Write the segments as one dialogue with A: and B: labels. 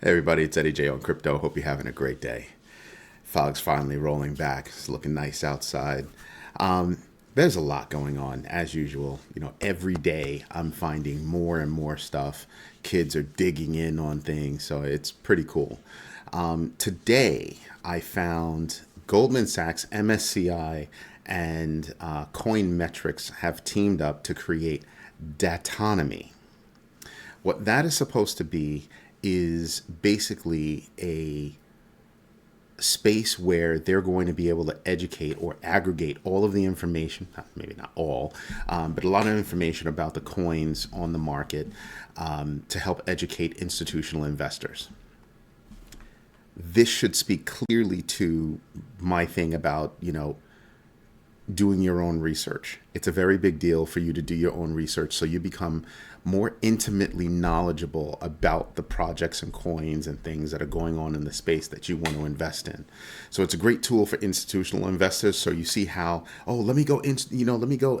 A: Hey everybody, it's Eddie J on Crypto. Hope you're having a great day. Fog's finally rolling back. It's looking nice outside. There's a lot going on as usual. Every day I'm finding more and more stuff. Kids are digging in on things, so it's pretty cool. Today I found Goldman Sachs, MSCI, and Coin Metrics have teamed up to create Datonomy. What that is supposed to be is basically a space where they're going to be able to educate or aggregate all of the information, maybe not all, but a lot of information about the coins on the market to help educate institutional investors. This should speak clearly to my thing about, doing your own research. It's a very big deal for you to do your own research so you become more intimately knowledgeable about the projects and coins and things that are going on in the space that you want to invest in. So it's a great tool for institutional investors. So you see how, let me go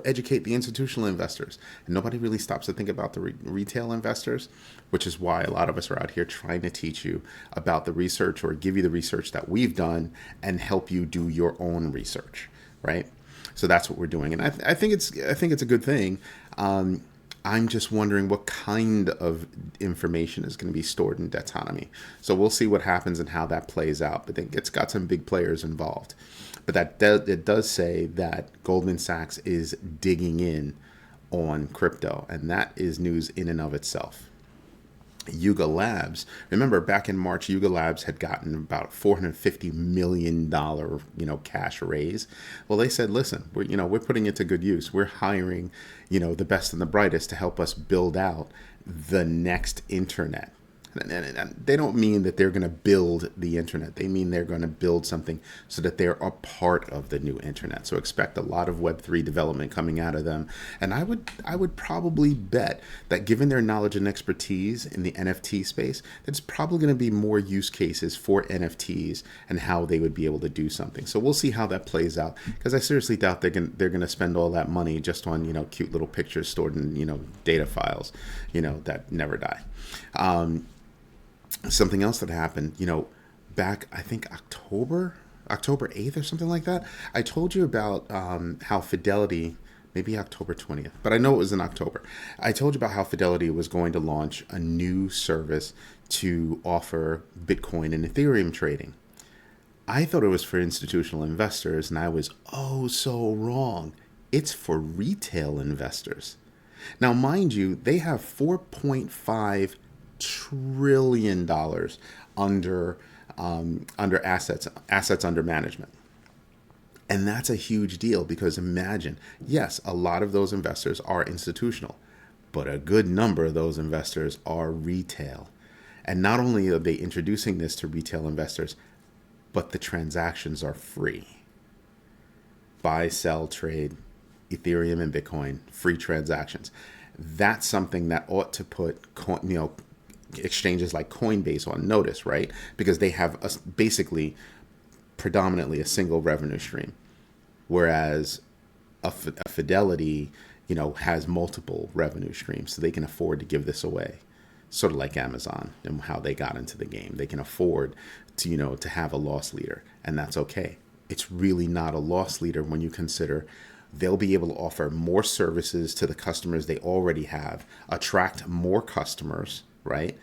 A: educate the institutional investors. And nobody really stops to think about the retail investors, which is why a lot of us are out here trying to teach you about the research or give you the research that we've done and help you do your own research, right? So that's what we're doing, and I think it's a good thing. I'm just wondering what kind of information is going to be stored in Datonomy. So we'll see what happens and how that plays out. But it's got some big players involved. But it does say that Goldman Sachs is digging in on crypto, and that is news in and of itself. Yuga Labs. Remember, back in March, Yuga Labs had gotten about $450 million, cash raise. Well, they said, listen, we're putting it to good use. We're hiring, the best and the brightest to help us build out the next internet. And they don't mean that they're going to build the internet. They mean they're going to build something so that they're a part of the new internet. So expect a lot of Web3 development coming out of them. And I would probably bet that given their knowledge and expertise in the NFT space, it's probably going to be more use cases for NFTs and how they would be able to do something. So we'll see how that plays out, because I seriously doubt they're going to spend all that money just on cute little pictures stored in data files that never die. Something else that happened, back, I think October 8th or something like that. I told you about how Fidelity, maybe October 20th, but I know it was in October. I told you about how Fidelity was going to launch a new service to offer Bitcoin and Ethereum trading. I thought it was for institutional investors, and I was so wrong. It's for retail investors. Now, mind you, they have $4.5 trillion under assets under management. And that's a huge deal, because imagine, yes, a lot of those investors are institutional, but a good number of those investors are retail. And not only are they introducing this to retail investors, but the transactions are free. Buy, sell, trade, Ethereum and Bitcoin, free transactions. That's something that ought to put, exchanges like Coinbase on notice, right? Because they have basically predominantly a single revenue stream, whereas a Fidelity, has multiple revenue streams, so they can afford to give this away. Sort of like Amazon and how they got into the game. They can afford to, to have a loss leader, and that's okay. It's really not a loss leader when you consider they'll be able to offer more services to the customers they already have, attract more customers, right?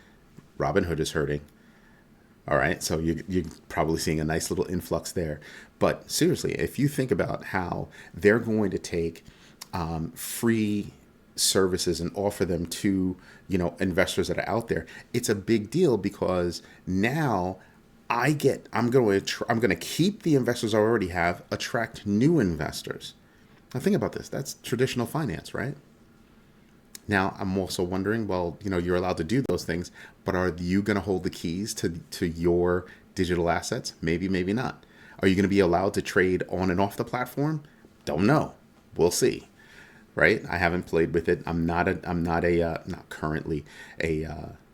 A: Robinhood is hurting. All right. So you're probably seeing a nice little influx there. But seriously, if you think about how they're going to take free services and offer them to, investors that are out there, it's a big deal, because now I'm going to keep the investors I already have, attract new investors. Now think about this. That's traditional finance, right? Now, I'm also wondering, well, you're allowed to do those things, but are you going to hold the keys to your digital assets? Maybe, maybe not. Are you going to be allowed to trade on and off the platform? Don't know. We'll see. Right? I haven't played with it. I'm not currently a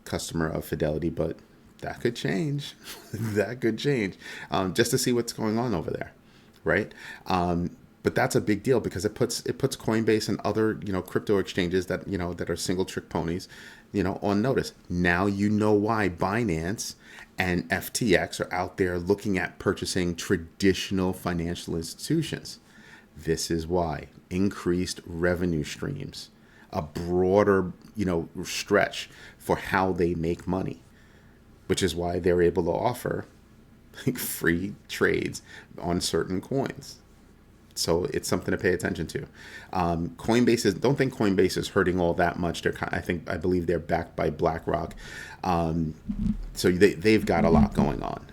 A: customer of Fidelity, but that could change. That could change. Just to see what's going on over there. Right? But that's a big deal because it puts Coinbase and other crypto exchanges that are single trick ponies on notice. Now you know why Binance and FTX are out there looking at purchasing traditional financial institutions. This is why increased revenue streams, a broader stretch for how they make money, which is why they're able to offer like free trades on certain coins. So it's something to pay attention to. Don't think Coinbase is hurting all that much. I believe they're backed by BlackRock. So they've got a lot going on.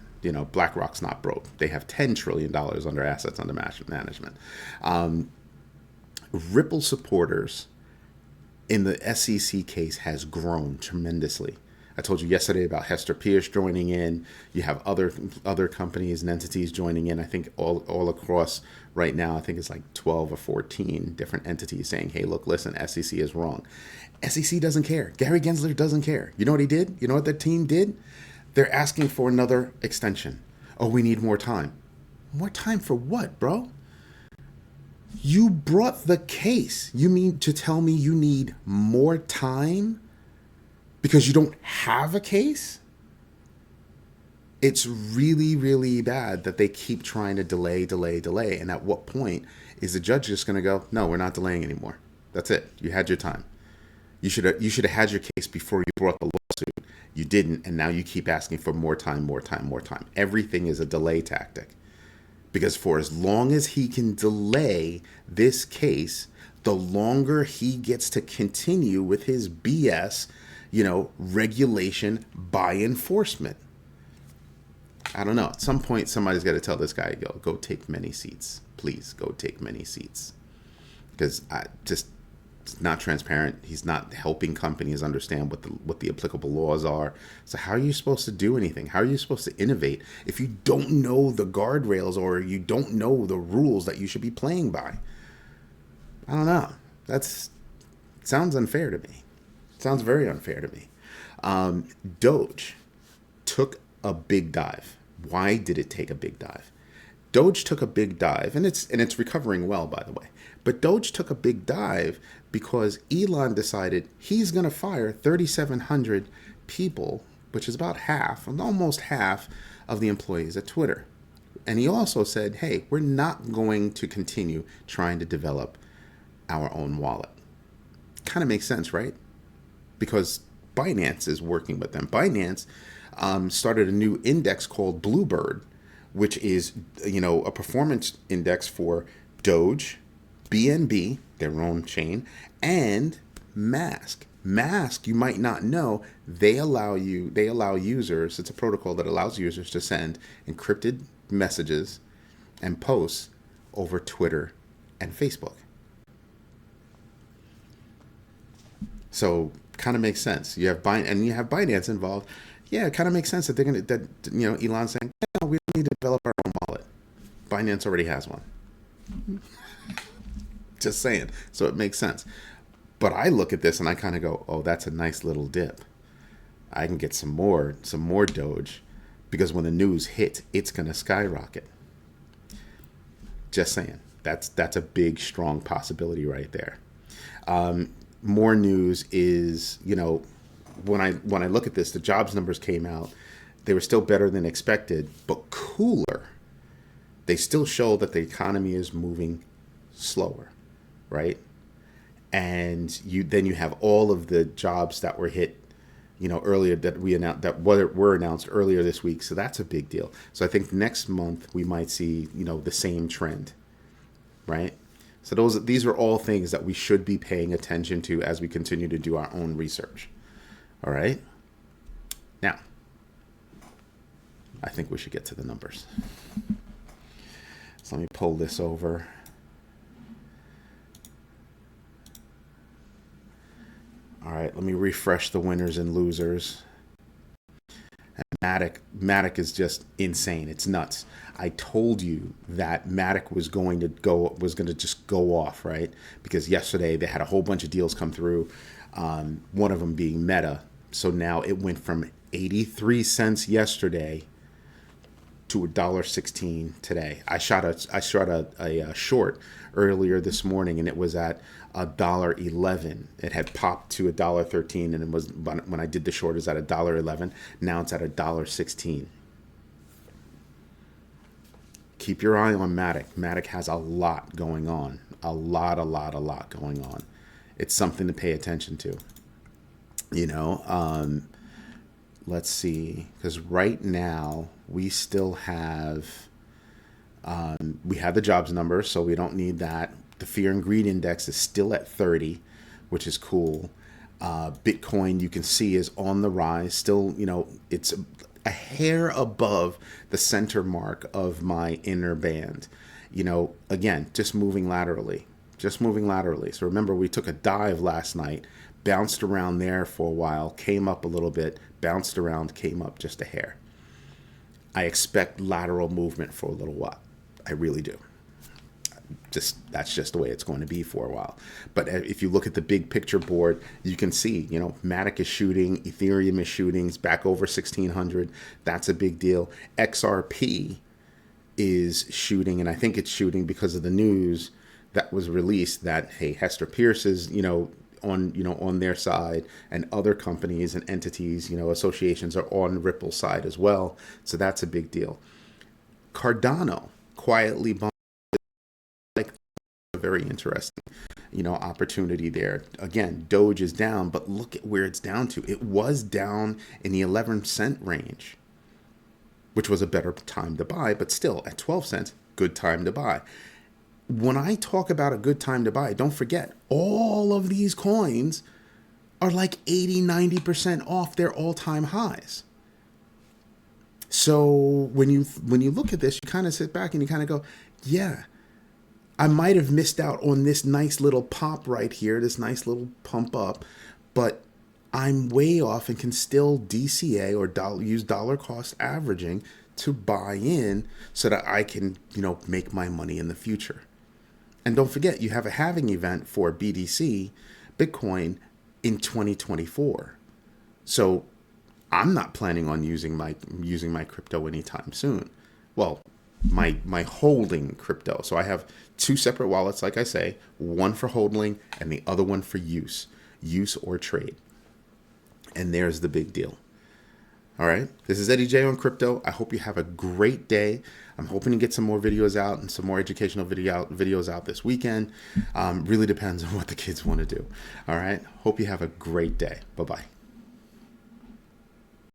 A: BlackRock's not broke. They have $10 trillion under assets under management. Ripple supporters in the SEC case has grown tremendously. I told you yesterday about Hester Pierce joining in. You have other companies and entities joining in. I think all across right now, I think it's like 12 or 14 different entities saying, hey, look, listen, SEC is wrong. SEC doesn't care. Gary Gensler doesn't care. You know what he did? You know what the team did? They're asking for another extension. Oh, we need more time. More time for what, bro? You brought the case. You mean to tell me you need more time because you don't have a case? It's really, really bad that they keep trying to delay. And at what point is the judge just going to go, no, we're not delaying anymore. That's it. You had your time. You should have had your case before you brought the lawsuit. You didn't, and now you keep asking for more time. Everything is a delay tactic. Because for as long as he can delay this case, the longer he gets to continue with his BS, regulation by enforcement. I don't know. At some point, somebody's got to tell this guy, go take many seats. Please go take many seats. Because it's not transparent. He's not helping companies understand what the applicable laws are. So how are you supposed to do anything? How are you supposed to innovate if you don't know the guardrails or you don't know the rules that you should be playing by? I don't know. Sounds unfair to me. Sounds very unfair to me. DOGE took a big dive. Why did it take a big dive? DOGE took a big dive, and it's recovering well, by the way. But DOGE took a big dive because Elon decided he's going to fire 3,700 people, which is about almost half of the employees at Twitter. And he also said, hey, we're not going to continue trying to develop our own wallet. Kind of makes sense, right? Because Binance is working with them. Binance started a new index called Bluebird, which is, a performance index for DOGE, BNB, their own chain, and MASK. MASK, you might not know, they allow users, it's a protocol that allows users to send encrypted messages and posts over Twitter and Facebook. So kind of makes sense. You have Binance involved. Yeah, it kind of makes sense that Elon's saying, no, we don't need to develop our own wallet. Binance already has one. Just saying. So it makes sense. But I look at this and I kind of go, oh, that's a nice little dip. I can get some more Doge, because when the news hits, it's going to skyrocket. Just saying. That's a big, strong possibility right there. More news is, when I look at this, the jobs numbers came out. They were still better than expected, but cooler. They still show that the economy is moving slower, right? And then you have all of the jobs that were hit, earlier that were announced earlier this week. So that's a big deal. So I think next month we might see, the same trend, right? So these are all things that we should be paying attention to as we continue to do our own research. All right. Now, I think we should get to the numbers. So let me pull this over. All right, let me refresh the winners and losers. And Matic is just insane. It's nuts. I told you that Matic was going to just go off, right? Because yesterday they had a whole bunch of deals come through. One of them being Meta. So now it went from 83 cents yesterday to $1.16 today. I shot a short earlier this morning, and it was at $1.11. It had popped to $1.13, and it was, when I did the short, it was at $1.11. Now it's at $1.16. Keep your eye on Matic. Matic has a lot going on. A lot going on. It's something to pay attention to. You know, let's see, because right now we still have, we have the jobs number, so we don't need that. The fear and greed index is still at 30, which is cool. Bitcoin, you can see, is on the rise. Still, you know, it's a hair above the center mark of my inner band. You know, again, just moving laterally. So remember, we took a dive last night, bounced around there for a while, came up a little bit, bounced around, came up just a hair. I expect lateral movement for a little while. I really do. That's just the way it's going to be for a while. But if you look at the big picture board, you can see, you know, Matic is shooting, Ethereum is shooting, it's back over 1600. That's a big deal. XRP is shooting, and I think it's shooting because of the news that was released that, hey, Hester Pierce is, on their side, and other companies and entities, associations are on Ripple's side as well. So that's a big deal. Cardano quietly bumped, like, a very interesting, opportunity there. Again, Doge is down, but look at where it's down to. It was down in the 11-cent range, which was a better time to buy, but still at 12 cents, good time to buy. When I talk about a good time to buy, don't forget, all of these coins are like 80, 90% off their all-time highs. So when you look at this, you kind of sit back and you kind of go, yeah, I might have missed out on this nice little pop right here, this nice little pump up, but I'm way off and can still DCA or use dollar cost averaging to buy in so that I can, make my money in the future. And don't forget, you have a halving event for BTC, Bitcoin, in 2024. So I'm not planning on using my crypto anytime soon. Well, my holding crypto. So I have two separate wallets, like I say, one for holding and the other one for use or trade. And there's the big deal. All right. This is Eddie J on crypto. I hope you have a great day. I'm hoping to get some more videos out and some more educational videos out this weekend. Really depends on what the kids want to do. All right. Hope you have a great day. Bye-bye.